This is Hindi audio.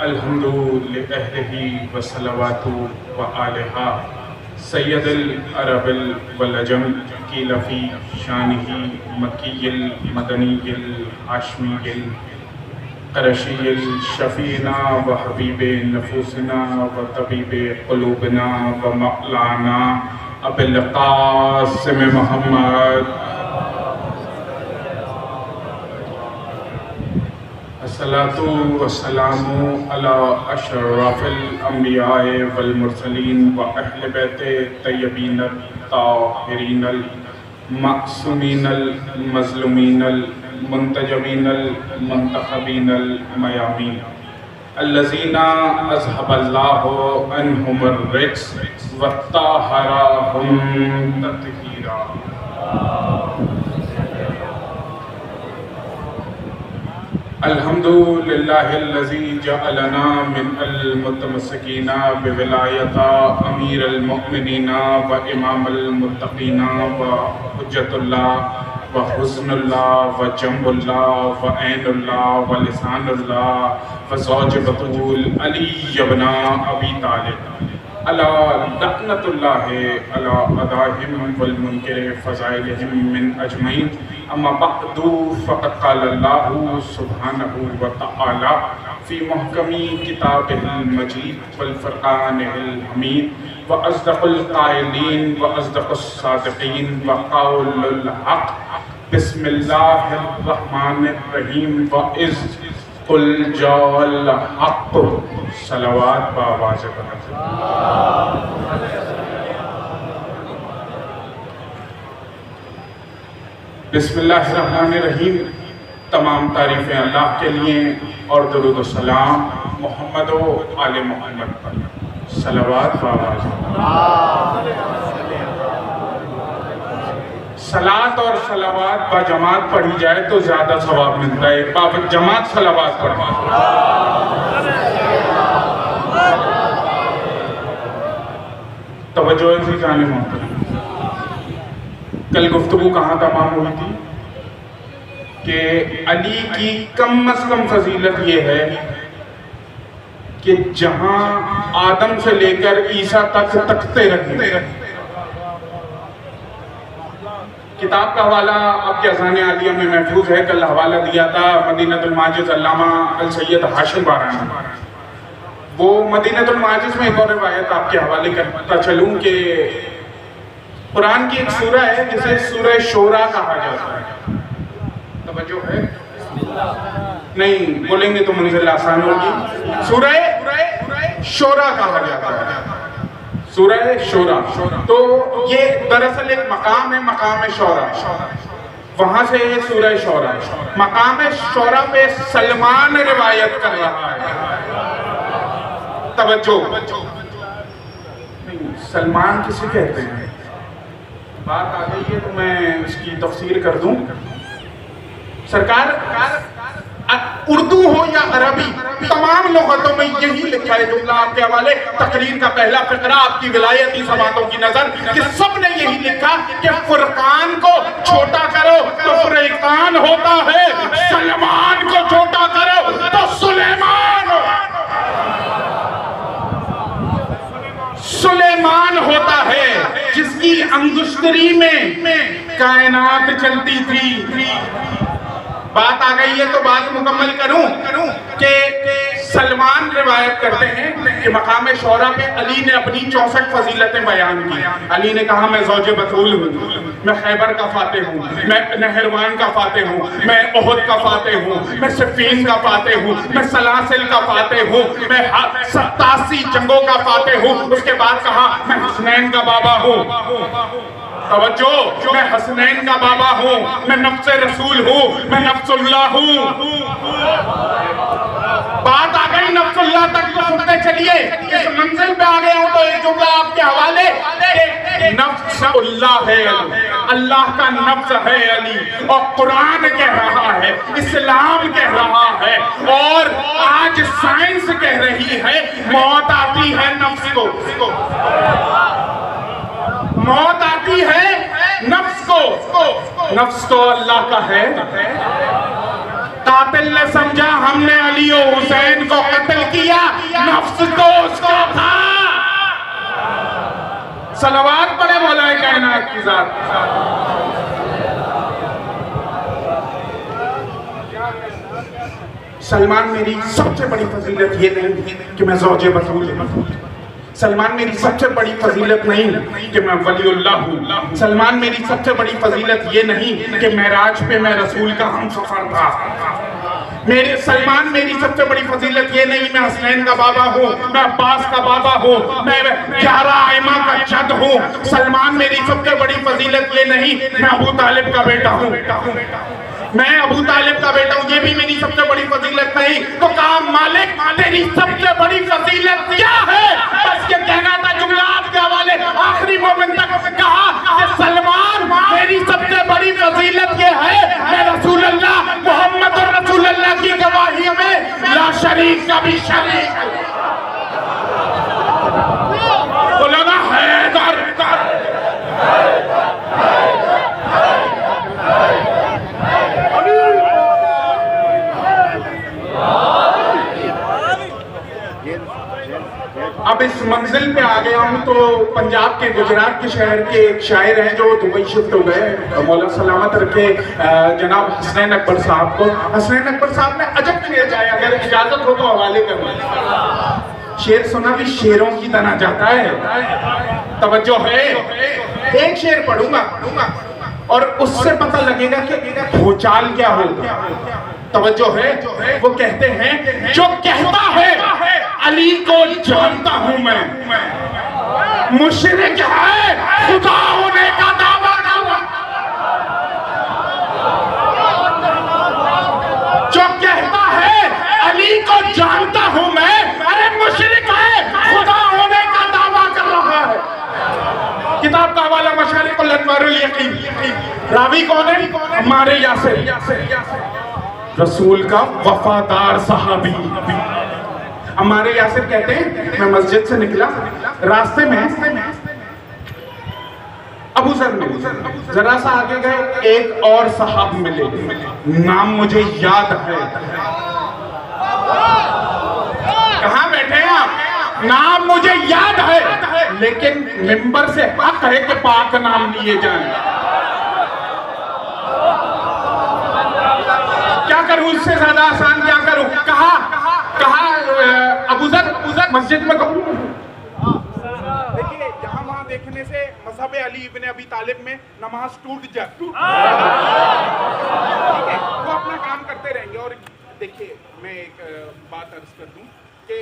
अल्हम्दुलिल्लाहि वस्सलावतु व आलिहा सय्यदुल अरबिल वल अजम की लफ़ी शानिही मक्कियल मदनियल हाशमियल क़रशियल शफ़ीना व हबीबे नफूसना व तबीबे क़ुलूबना व मौलाना अबुल क़ासिम मोहम्मद अस्सलातु वस्सलामु अला अशरफिल अंबियाए वल मुरसलीन व अहले बैते तय्यबीन ताहिरीन मासूमीन मज़लूमीन मुंतजबीन मुंतखबीन मयामीन अल्लज़ीना अज़हबल्लाहु अन्हुमुर रिज्स व तहरहुम तत्हीरा। अल्हम्दुलिल्लाहिल्लज़ी जअलना मिनल मुतमस्सिकीना बिविलायता अमीरुल मुमिनीना व इमामुल मुत्तक़ीना व हुज्जतुल्लाह व हुस्नुल्लाह व जंबुल्लाह व ऐनुल्लाह व लिसानुल्लाह व ज़ौजबतुल अली इब्न अबी तालिब अला लअनतुल्लाहि अला अदाहिम वल मुनकिर फ़ज़ाइलिहिम मिन अजमईन। अम्मा बअदु फ़क़द क़ालल्लाहु सुब्हानहु व तआला फ़ी मुहकमी किताबिहिल मजीद वल फ़ुरक़ानिहिल हमीद व अस्दक़ुल क़ाइलीन व अस्दक़ुस सादिक़ीन व क़ौलुल हक़ बिस्मिल्लाहिर रहमानिर रहीम व इज़ कुल जाल हक़। सलावत बावाज़ बुलंद। बिस्मिल्लाहिर्रहमानिर्रहीम। तमाम तारीफ़ें अल्लाह के लिए और दुरूद व सलाम मोहम्मद व आले मोहम्मद पर। सलावत बावाज़। सलात और सलावात बाजमात पढ़ी जाए तो ज़्यादा सवाब मिलता है। एक जमात सलावात पढ़ा। तवज्जो से जाने मोहतरम, कल गुफ्तगू कहाँ तमाम हुई थी कि अली की कम अज़ कम फजीलत ये है कि जहाँ आदम से लेकर ईसा तक तकते रहे। किताब का हवाला आपके अज़ान आलिया में महफूज है। कल हवाला दिया था मदीनतुल माजिज़ अल्लामा अल सैयद हाशिम बारानी। वो मदीनतुल माजिज़ में एक और रिवायत आपके हवाले करता चलूँ कि कुरान की एक सूरा है जिसे सूरह शोरा कहा जाता है। तवज्जो है? नहीं बोलेंगे तो मंजिल आसान होगी। सूरह शोरा कहा जाता है। सूरह शोरा तो ये दरअसल एक मकाम है, मकाम शोरा, वहां से ये सूरह शोरा। मकाम शोरा पे सलमान रिवायत कर रहा है। तवज्जो, सलमान किसे कहते हैं? बात आ गई है तो मैं इसकी तफसीर कर दूं। सरकार उर्दू हो या अरबी, तमाम लुग़तों में यही लिखा है। जुमला आपके हवाले तकरीर का पहला फ़िक़रा आपकी विलायती समातों की नजर कि सब ने यही लिखा कि फुरकान को छोटा करो तो फुरकान होता है, सलमान को छोटा करो तो सुलेमान होता है, जिसकी अंगुश्तरी में कायनात चलती थी। बात आ गई है तो बात मुकम्मल करूं कि सलमान रिवायत करते हैं कि मकाम शोरा पे अली ने अपनी 64 फजीलतें बयान की। अली ने कहा मैं ज़ौजे बतूल हूँ, मैं खैबर का फातेह हूँ, मैं नहरवान का फातेह हूँ, मैं ओहद का फातेह हूँ, मैं सिफ़ीन का फातेह हूँ, मैं सलासिल का फातेह हूँ, मैं 87 जंगों का फातेह हूँ। उसके बाद कहा मैं हुसनैन का बाबा हूँ। तवज्जो, मैं हसनैन का बाबा हूँ, मैं नफ्स रसूल हूँ, मैं नफ्सुल्लाह हूँ। बात आ गई नफ्सुल्लाह तक तो सुनते चलिए। इस मंजिल पे आ गया हूँ तो एक जुमला आपके हवाले। नफ्सुल्लाह है अली, अल्लाह का नफ्स है अली, और कुरान कह रहा है, इस्लाम कह रहा है, और आज साइंस कह रही है मौत आती है नफ्स को, मौत आती है नफ्स को। नफ्स तो अल्लाह का है, कातिल ने समझा हमने अली और हुसैन को कत्ल किया, नफ्स तो उसका था। सलवात पढ़े मौलाए कायनात की जात। सलमान मेरी सबसे बड़ी फजीलत ये नहीं कि मैं ज़ौजे बतूल हूं। सलमान मेरी सबसे बड़ी फजीलत नहीं कि मैं वलीउल्लाह हूँ। सलमान मेरी सबसे बड़ी फजीलत ये नहीं कि मेराज पे मैं रसूल का हमसफर था। सलमान मेरी सबसे बड़ी फजीलत ये नहीं मैं हसनैन का बाबा हूँ, मैं अब्बास का बाबा हूँ, मैं 11 आइमा का जद हूँ। सलमान मेरी सबसे बड़ी फजीलत ये नहीं मैं अबू तालिब का बेटा हूँ, मैं अबू तालिब का बेटा हूँ, ये भी मेरी सबसे बड़ी फजीलत नहीं। तो कहा मालिक तेरी सबसे बड़ी फजीलत क्या है? बस ये कहना था जुमला आपके हवाले आखिरी मोमेंट तक। कहा कि सलमान मेरी सबसे बड़ी फजीलत ये है मैं रसूलुल्लाह मोहम्मद और रसूलुल्लाह की गवाही में ला शरीक का भी शरीक। बोलो ना हैदर। अब इस मंजिल पे आ गया हूँ तो पंजाब के गुजरात के शहर के एक शायर हैं जो दुबई शिफ्ट हो गए, मौला सलामत रखे, जनाब हसनैन अकबर साहब को। हसनैन अकबर साहब ने अजब शेर गाया, अगर इजाजत हो तो हवाले करना। शेर सुना भी शेरों की तरह जाता है। तवज्जो है, एक शेर पढ़ूंगा और उससे पता लगेगा कि भूचाल क्या होगा। तवज्जो है, वो कहते हैं जो कहता है अली को जानता हूं मैं, मुशरिक है खुदा होने का दावा करता। जो कहता है अली को जानता हूं मैं, अरे मुशरिक है खुदा होने का दावा कर रहा है। किताब का हवाला मशारिकुल अनवारुल यकीन। रावी कौन है? हमारे यासिर, रसूल का वफादार सहाबी। हमारे यासिर कहते हैं मैं मस्जिद से निकला, रास्ते में अबू जर मिले, जरा सा आगे गए एक और सहाब मिले, नाम मुझे याद है। कहाँ बैठे हैं आप? नाम मुझे याद है, लेकिन मिंबर से हक है कि पाक नाम लिए जाए। क्या करूं, इससे ज्यादा आसान क्या करूं? कहा अबू जर मस्जिद में कहूं। देखिए यहाँ वहां देखने से मज़हब अली इब्न अबी तालिब में नमाज टूट जाए, ठीक है, वो अपना काम करते रहेंगे। और देखिए मैं एक बात अर्ज कर दूं कि